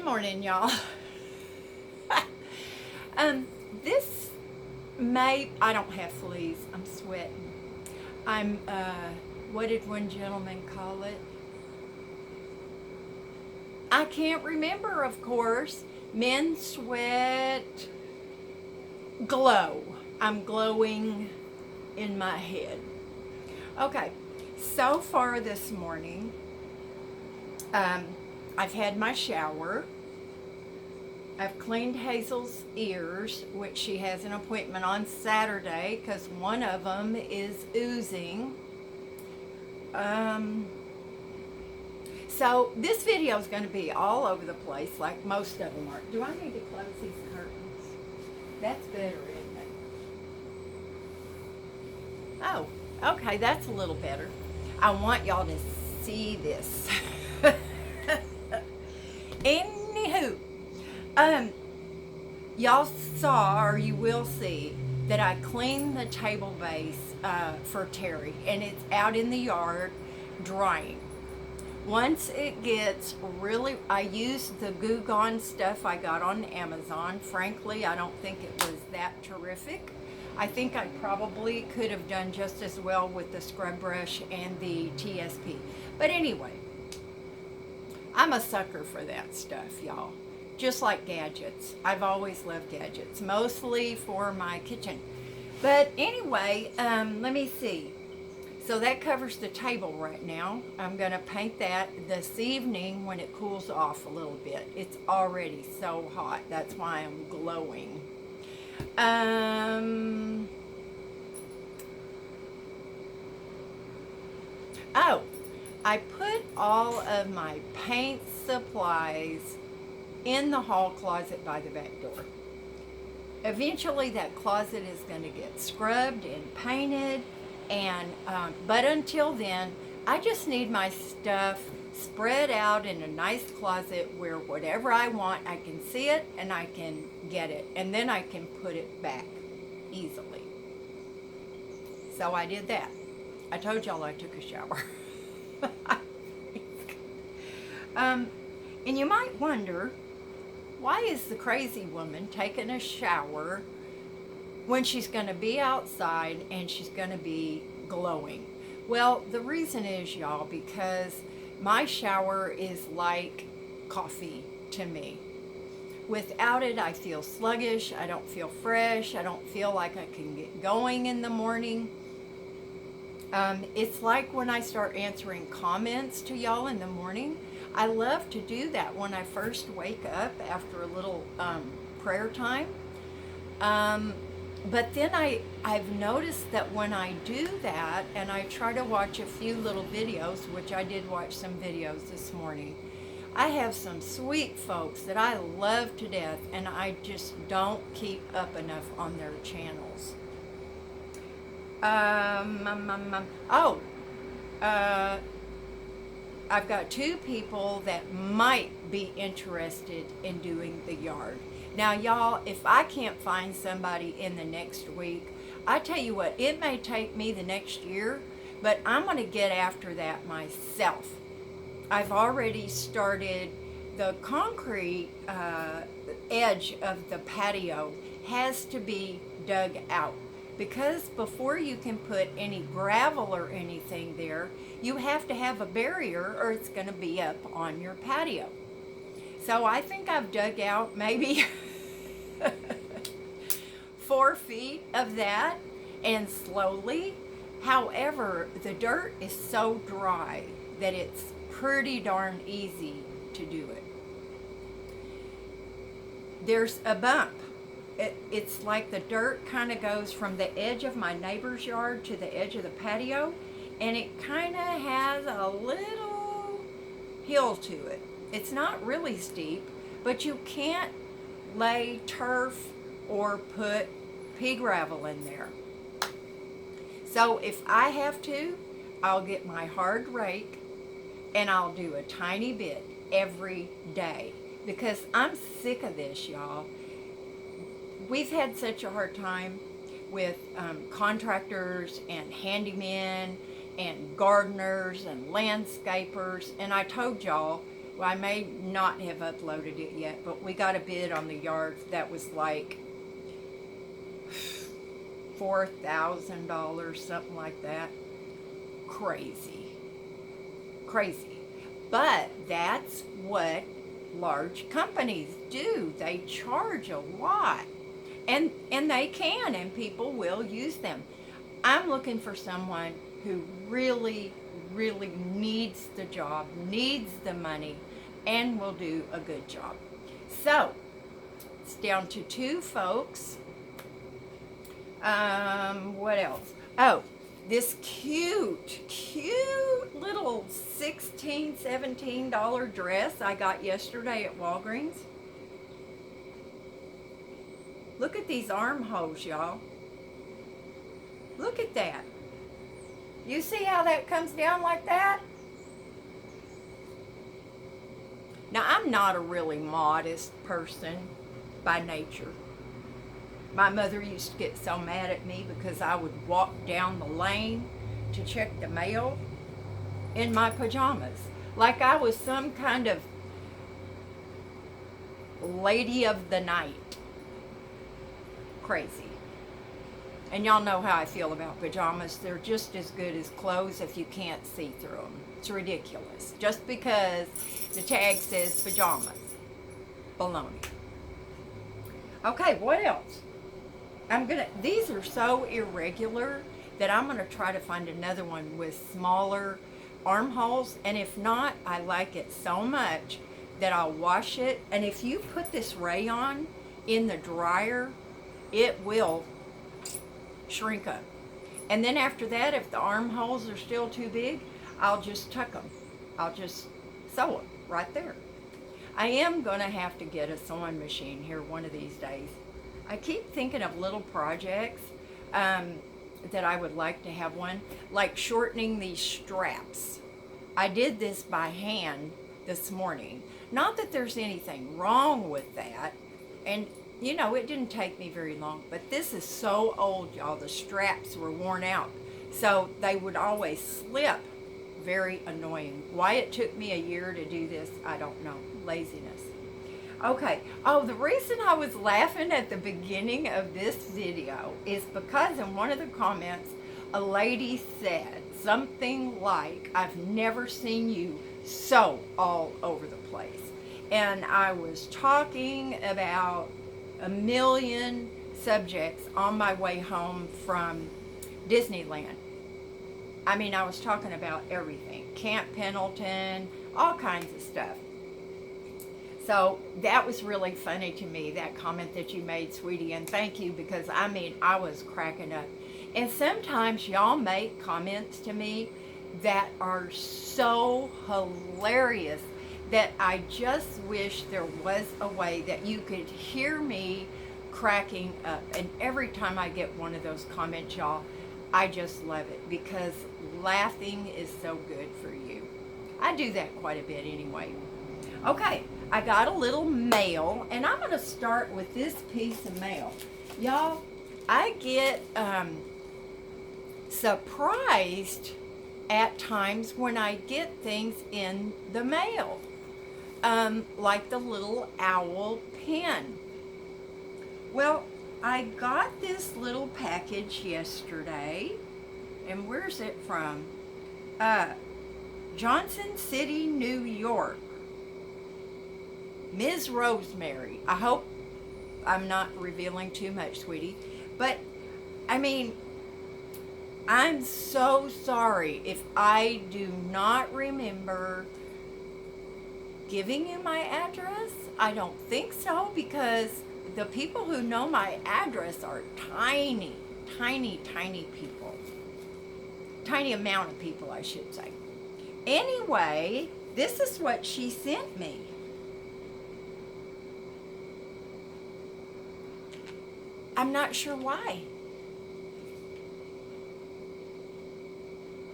morning, y'all. This I don't have fleas. I'm sweating. I'm, what did one gentleman call it? I can't remember, of course. Men sweat, glow. I'm glowing in my head. Okay, so far this morning, I've had my shower. I've cleaned Hazel's ears, which she has an appointment on Saturday because one of them is oozing. So this video is going to be all over the place like most of them are. Do I need to close these curtains? That's better, isn't it? Oh, okay, that's a little better. I want y'all to see this. Anywho, y'all saw, or you will see, that I cleaned the table base for Terry, and it's out in the yard drying. Once it gets really, I used the Goo Gone stuff I got on Amazon. Frankly, I don't think it was that terrific. I think I probably could have done just as well with the scrub brush and the TSP. But anyway, I'm a sucker for that stuff, y'all. Just like gadgets. I've always loved gadgets, mostly for my kitchen. But anyway, let me see. So that covers the table right now. I'm going to paint that this evening when it cools off a little bit. It's already so hot. That's why I'm glowing. Oh, I put all of my paint supplies in the hall closet by the back door. Eventually that closet is going to get scrubbed and painted, and but until then I just need my stuff spread out in a nice closet where whatever I want, I can see it and I can get it, and then I can put it back easily. So I did that. I told y'all I took a shower. And you might wonder, why is the crazy woman taking a shower when she's going to be outside and she's going to be glowing? Well, the reason is, y'all, because my shower is like coffee to me. Without it, I feel sluggish. I don't feel fresh. I don't feel like I can get going in the morning. It's like when I start answering comments to y'all in the morning. I love to do that when I first wake up after a little prayer time. But then I've noticed that when I do that, and I try to watch a few little videos, which I did watch some videos this morning, I have some sweet folks that I love to death, and I just don't keep up enough on their channels. I've got two people that might be interested in doing the yard. Now, y'all, if I can't find somebody in the next week, I tell you what, it may take me the next year, but I'm going to get after that myself. I've already started. The concrete edge of the patio has to be dug out, because before you can put any gravel or anything there, you have to have a barrier or it's going to be up on your patio. So I think I've dug out maybe 4 feet of that, and slowly. However, the dirt is so dry that it's pretty darn easy to do it. There's a bump. It's like the dirt kind of goes from the edge of my neighbor's yard to the edge of the patio, and it kind of has a little hill to it. It's not really steep, but you can't lay turf or put pea gravel in there. So if I have to, I'll get my hard rake and I'll do a tiny bit every day, because I'm sick of this, y'all. We've had such a hard time with contractors and handymen and gardeners and landscapers, and I told y'all Well, I may not have uploaded it yet, but we got a bid on the yard that was like $4,000, something like that. Crazy. Crazy. But that's what large companies do. They charge a lot. And they can, and people will use them. I'm looking for someone who really, really needs the job, needs the money, and will do a good job. So, it's down to 2 folks. What else? Oh, this cute little $16, $17 dress I got yesterday at Walgreens. Look at these armholes, y'all. Look at that. You see how that comes down like that? Now, I'm not a really modest person by nature. My mother used to get so mad at me because I would walk down the lane to check the mail in my pajamas. Like I was some kind of lady of the night. Crazy. And y'all know how I feel about pajamas. They're just as good as clothes if you can't see through them. It's ridiculous. Just because the tag says pajamas. Baloney. Okay, what else? These are so irregular that I'm gonna try to find another one with smaller armholes. And if not, I like it so much that I'll wash it. And if you put this rayon in the dryer, it will shrink up. And then after that, if the armholes are still too big, I'll just tuck them. I'll just sew them right there. I am going to have to get a sewing machine here one of these days. I keep thinking of little projects that I would like to have one, like shortening these straps. I did this by hand this morning. Not that there's anything wrong with that, and you know, it didn't take me very long, but this is so old, y'all. The straps were worn out, so they would always slip. Very annoying. Why it took me a year to do this, I don't know. Laziness. Okay. Oh, the reason I was laughing at the beginning of this video is because in one of the comments, a lady said something like, "I've never seen you sew all over the place." And I was talking about a million subjects on my way home from Disneyland. I mean, I was talking about everything. Camp Pendleton, all kinds of stuff. So that was really funny to me, that comment that you made, sweetie, and thank you, because I mean, I was cracking up. And sometimes y'all make comments to me that are so hilarious that I just wish there was a way that you could hear me cracking up. And every time I get one of those comments, y'all, I just love it, because laughing is so good for you. I do that quite a bit anyway. Okay, I got a little mail, and I'm going to start with this piece of mail. Y'all, I get surprised at times when I get things in the mail. Like the little owl pen. Well, I got this little package yesterday, and where's it from? Johnson City, New York. Ms. Rosemary. I hope I'm not revealing too much, sweetie. But, I mean, I'm so sorry if I do not remember giving you my address. I don't think so, because the people who know my address are tiny, tiny, tiny people. Tiny amount of people, I should say. Anyway, this is what she sent me. I'm not sure why.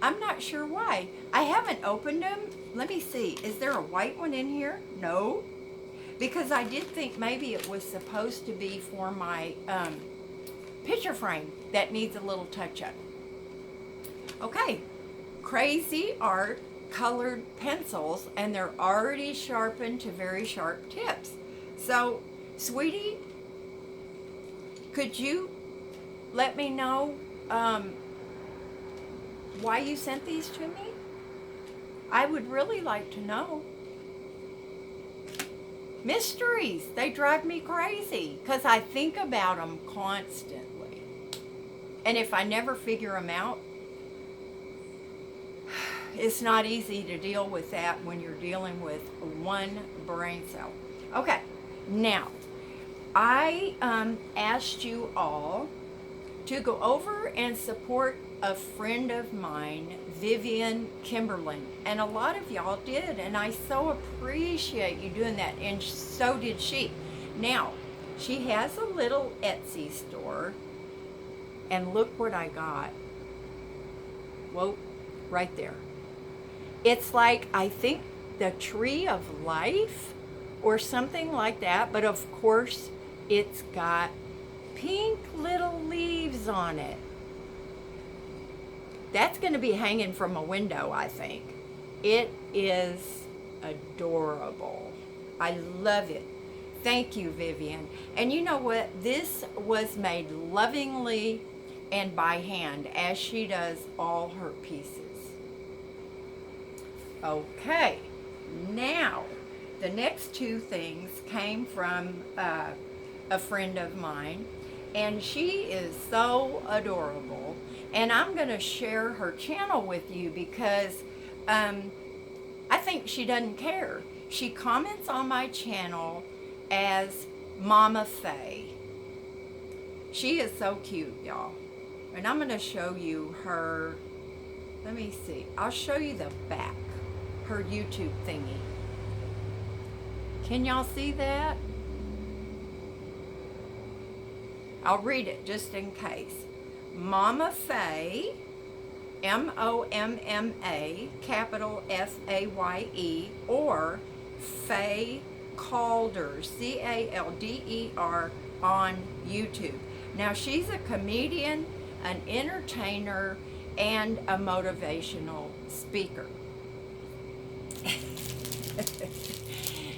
I'm not sure why. I haven't opened them. Let me see. Is there a white one in here? No. Because I did think maybe it was supposed to be for my picture frame that needs a little touch-up. Okay. Crazy Art colored pencils, and they're already sharpened to very sharp tips. So, sweetie, could you let me know why you sent these to me? I would really like to know. Mysteries, they drive me crazy because I think about them constantly. And if I never figure them out, it's not easy to deal with that when you're dealing with one brain cell. Okay, now, I asked you all to go over and support a friend of mine, Vivian Kimberlin. And a lot of y'all did, and I so appreciate you doing that, and so did she. Now, she has a little Etsy store, and look what I got. Whoa, right there. It's like, I think, the Tree of Life or something like that, but of course, it's got pink little leaves on it. That's going to be hanging from a window, I think. It is adorable. I love it. Thank you, Vivian. And you know what? This was made lovingly and by hand, as she does all her pieces. Okay, now, the next two things came from a friend of mine, and she is so adorable. And I'm going to share her channel with you because I think she doesn't care. She comments on my channel as Mama Faye. She is so cute, y'all. And I'm going to show you her, let me see. I'll show you the back, her YouTube thingy. Can y'all see that? I'll read it just in case. Mama Faye, M-O-M-M-A, capital F-A-Y-E, or Faye Calder, C-A-L-D-E-R, on YouTube. Now, she's a comedian, an entertainer, and a motivational speaker.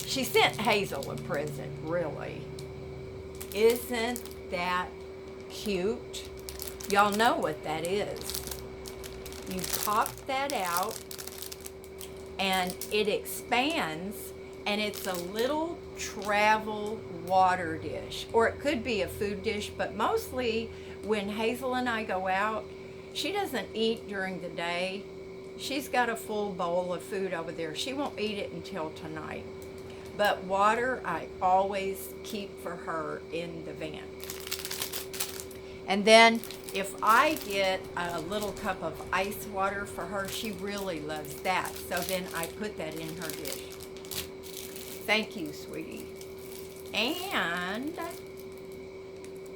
She sent Hazel a present, really. Isn't that cute? Y'all know what that is. You pop that out, and it expands, and it's a little travel water dish. Or it could be a food dish, but mostly when Hazel and I go out, she doesn't eat during the day. She's got a full bowl of food over there. She won't eat it until tonight. But water, I always keep for her in the van. And then if I get a little cup of ice water for her, she really loves that. So then I put that in her dish. Thank you, sweetie. And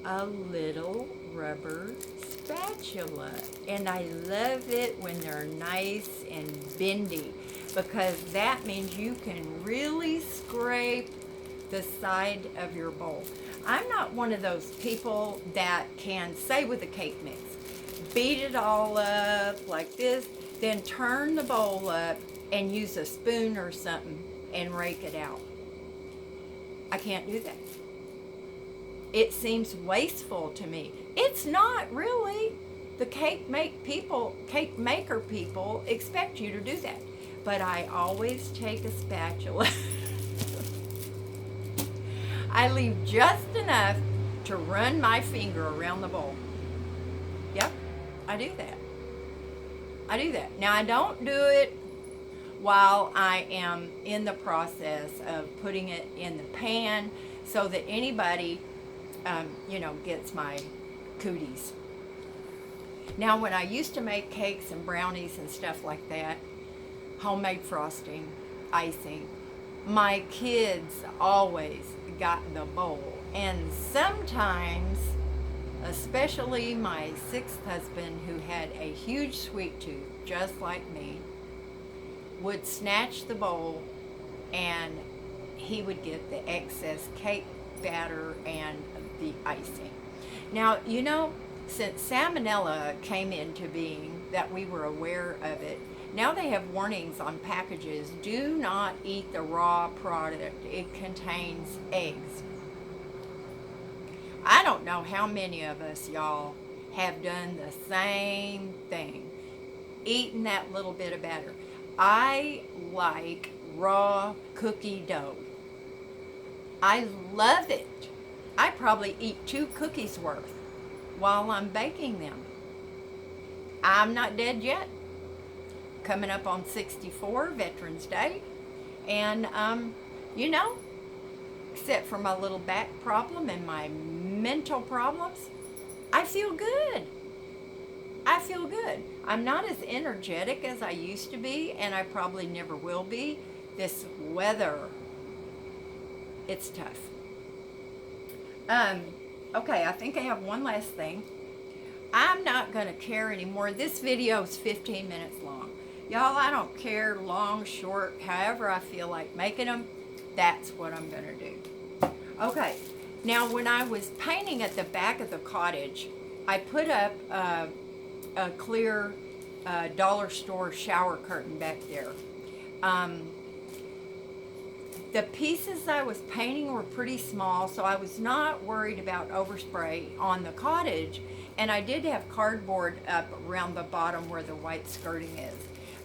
a little rubber spatula. And I love it when they're nice and bendy, because that means you can really scrape the side of your bowl. I'm not one of those people that can, say with a cake mix, beat it all up like this, then turn the bowl up and use a spoon or something and rake it out. I can't do that. It seems wasteful to me. It's not really. The cake maker people expect you to do that. But I always take a spatula. I leave just enough to run my finger around the bowl. Yep, I do that. I do that. Now, I don't do it while I am in the process of putting it in the pan so that anybody, gets my cooties. Now, when I used to make cakes and brownies and stuff like that, homemade frosting, icing, my kids always got the bowl. And sometimes, especially my sixth husband, who had a huge sweet tooth, just like me, would snatch the bowl and he would get the excess cake batter and the icing. Now, since salmonella came into being, that we were aware of it, Now they have warnings on packages. Do not eat the raw product. It contains eggs. I don't know how many of us, y'all, have done the same thing. Eating that little bit of batter. I like raw cookie dough. I love it. I probably eat 2 cookies worth while I'm baking them. I'm not dead yet. Coming up on 64, Veterans Day. And, you know, except for my little back problem and my mental problems, I feel good. I feel good. I'm not as energetic as I used to be, and I probably never will be. This weather, it's tough. Okay, I think I have one last thing. I'm not going to care anymore. This video is 15 minutes long. Y'all, I don't care, long, short, however I feel like making them. That's what I'm going to do. Okay, now when I was painting at the back of the cottage, I put up a clear dollar store shower curtain back there. The pieces I was painting were pretty small, so I was not worried about overspray on the cottage, and I did have cardboard up around the bottom where the white skirting is.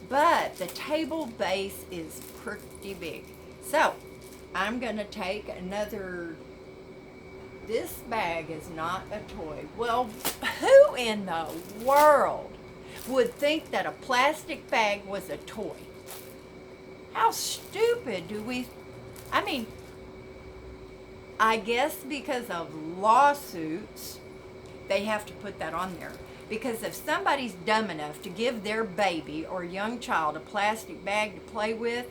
But the table base is pretty big. So I'm going to take another. This bag is not a toy. Well, who in the world would think that a plastic bag was a toy? How stupid do we... I mean, I guess because of lawsuits, they have to put that on there. Because if somebody's dumb enough to give their baby or young child a plastic bag to play with,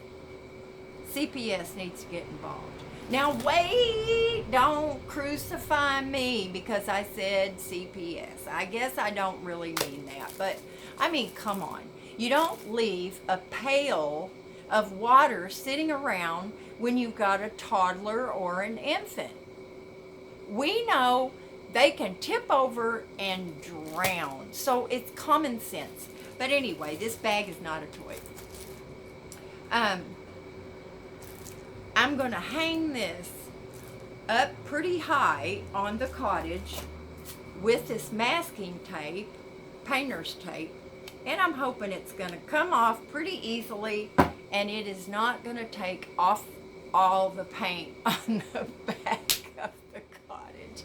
CPS needs to get involved. Now wait, don't crucify me because I said CPS. I guess I don't really mean that, but I mean, come on. You don't leave a pail of water sitting around when you've got a toddler or an infant. We know they can tip over and drown, so it's common sense. But anyway, this bag is not a toy. I'm going to hang this up pretty high on the cottage with this masking tape, painter's tape, and I'm hoping it's going to come off pretty easily, and it is not going to take off all the paint on the back of the cottage.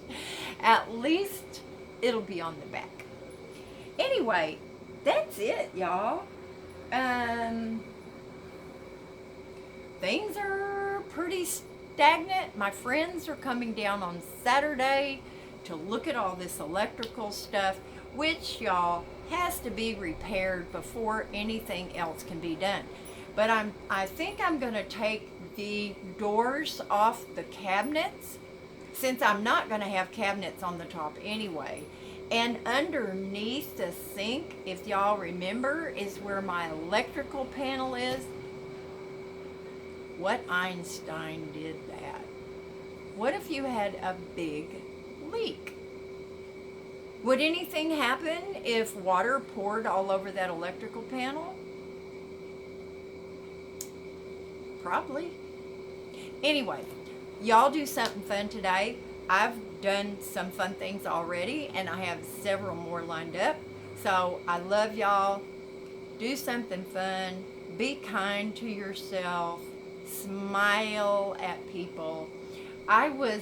At least it'll be on the back. Anyway, that's it, y'all. Things are pretty stagnant. My friends are coming down on Saturday to look at all this electrical stuff, which, y'all, has to be repaired before anything else can be done. But I think I'm going to take the doors off the cabinets, since I'm not going to have cabinets on the top anyway. And underneath the sink, if y'all remember, is where my electrical panel is. What Einstein did that? What if you had a big leak? Would anything happen if water poured all over that electrical panel? Probably. Anyway, y'all do something fun today. I've done some fun things already, and I have several more lined up. So I love y'all. Do something fun. Be kind to yourself. Smile at people. I was,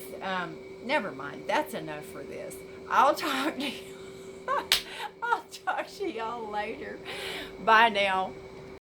never mind. That's enough for this. I'll talk to you. I'll talk to y'all later. Bye now.